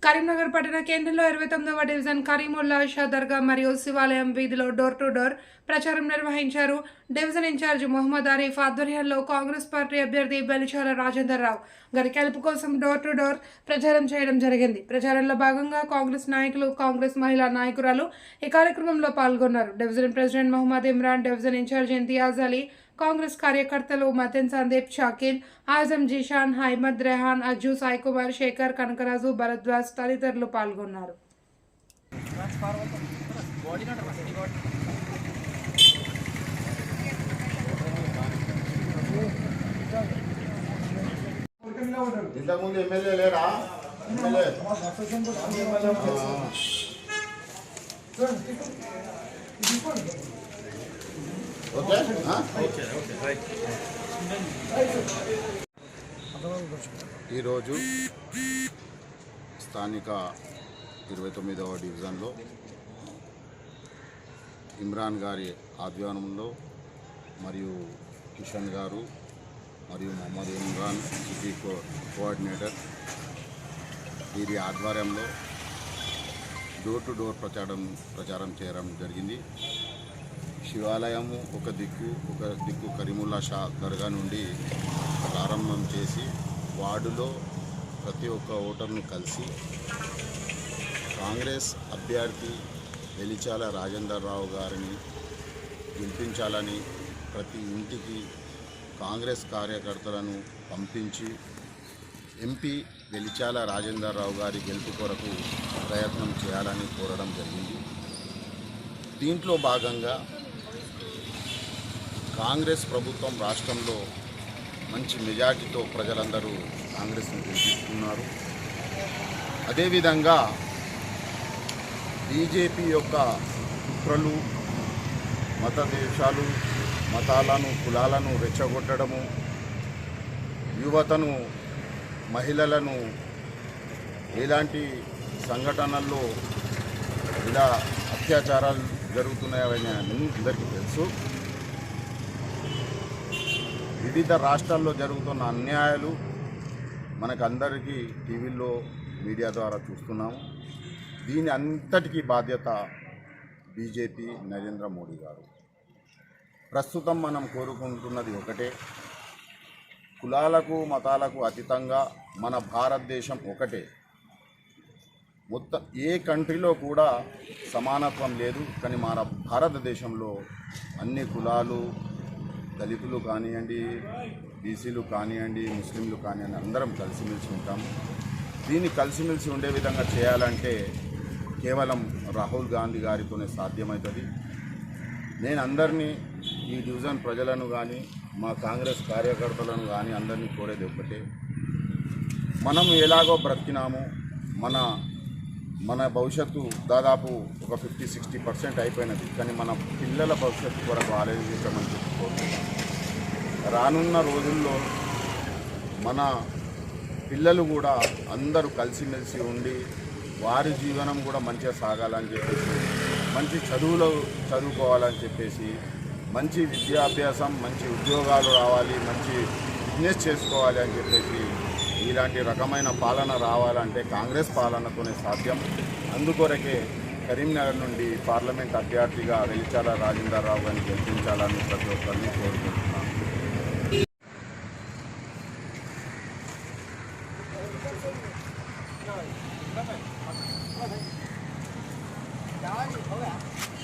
కరీంనగర్ పట్టణ కేంద్రంలో 29వ డివిజన్ కరీముల్లా షా దర్గా మరియు శివాలయం వీధిలో డోర్ టు డోర్ ప్రచారం నిర్వహించారు. డివిజన్ ఇన్ఛార్జ్ మొహమ్మద్ ఆరిఫ్ ఆధ్వర్యంలో కాంగ్రెస్ పార్టీ అభ్యర్థి బెలిచాల రాజేందర్ రావు గారి గెలుపు కోసం డోర్ టు డోర్ ప్రచారం చేయడం జరిగింది. ప్రచారంలో భాగంగా కాంగ్రెస్ నాయకులు, కాంగ్రెస్ మహిళా నాయకురాలు ఈ కార్యక్రమంలో పాల్గొన్నారు. Division president Mohammed Imran, division incharge Imtiaz Ali, Congress కార్యకర్తలు మతన్ సందీప్, షాకిల్, ఆజం, జీషాన్, హైమద్, రెహాన్, అజ్జు, సాయి కుమార్, శేఖర్, కనకరాజు, భరద్వాజ్ తదితరులు పాల్గొన్నారు. ఇంతకుముందు ఎమ్మెల్యే లేరా? ఎమ్మెల్యే ఈరోజు స్థానిక 29వ డివిజన్లో ఇమ్రాన్ గారి ఆధ్వర్యంలో మరియు కిషన్ గారు మరియు మొహమ్మద్ ఇమ్రాన్ సిటీ కోఆర్డినేటర్ వీరి ఆధ్వర్యంలో డోర్ టు డోర్ ప్రచారం చేయడం జరిగింది. శివాలయము ఒక దిక్కు కరీముల్లా షా దర్గా నుండి ప్రారంభం చేసి వార్డులో ప్రతి ఒక్క ఓటర్ను కలిసి కాంగ్రెస్ అభ్యర్థి బెలిచాల రాజేందర్ రావు గారిని గెలిపించాలని ప్రతి ఇంటికి కాంగ్రెస్ కార్యకర్తలను పంపించి ఎంపీ బెలిచాల రాజేందర్ రావు గారి గెలుపు కొరకు ప్రయత్నం చేయాలని కోరడం జరిగింది. దీంట్లో భాగంగా కాంగ్రెస్ ప్రభుత్వం రాష్ట్రంలో మంచి మెజార్టీతో ప్రజలందరూ కాంగ్రెస్ను గెలిపిస్తున్నారు. అదేవిధంగా బీజేపీ యొక్క కుట్రలు, మతదేశాలు, మతాలను, కులాలను రెచ్చగొట్టడము, యువతను, మహిళలను ఎలాంటి సంఘటనల్లో ఇలా అత్యాచారాలు జరుగుతున్నాయని అందరికీ తెలుసు. వివిధ రాష్ట్రాల్లో జరుగుతున్న అన్యాయాలు మనకందరికీ టీవీల్లో, మీడియా ద్వారా చూస్తున్నాము. దీని అంతటికీ బాధ్యత బీజేపీ, నరేంద్ర మోడీ గారు. ప్రస్తుతం మనం కోరుకుంటున్నది ఒకటే, కులాలకు, మతాలకు అతీతంగా మన భారతదేశం ఒకటే. మొత్తం ఏ కంట్రీలో కూడా సమానత్వం లేదు, కానీ మన భారతదేశంలో అన్ని కులాలు, దళితులు కానివ్వండి, బీసీలు కానివ్వండి, ముస్లింలు కానివ్వండి, అందరం కలిసిమెలిసి ఉంటాము. దీన్ని కలిసిమెలిసి ఉండే విధంగా చేయాలంటే కేవలం రాహుల్ గాంధీ గారితోనే సాధ్యమవుతుంది. నేను అందరినీ, ఈ డివిజన్ ప్రజలను కానీ, మా కాంగ్రెస్ కార్యకర్తలను కానీ అందరినీ కోరేది ఒకటే, మనం ఎలాగో బ్రతికినాము, మన భవిష్యత్తు దాదాపు ఒక 50-60% అయిపోయినది, కానీ మన పిల్లల భవిష్యత్తు కొరకు ఆలోచించమని చెప్పుకోవచ్చు. రానున్న రోజుల్లో మన పిల్లలు కూడా అందరూ కలిసిమెలిసి ఉండి వారి జీవనం కూడా మంచిగా సాగాలని చెప్పేసి, మంచి చదువులు చదువుకోవాలని చెప్పేసి, మంచి విద్యాభ్యాసం, మంచి ఉద్యోగాలు రావాలి, మంచి బిజినెస్ చేసుకోవాలి అని చెప్పేసి, ఇలాంటి రకమైన పాలన రావాలంటే కాంగ్రెస్ పాలనతోనే సాధ్యం. అందుకొరకే కరీంనగర్ నుండి పార్లమెంట్ అభ్యర్థిగా బెలిచాల రాజేందర్ రావు గారిని గెలిపించాలని ప్రతి ఒక్కరిని కోరుకుంటున్నాను. हो गया।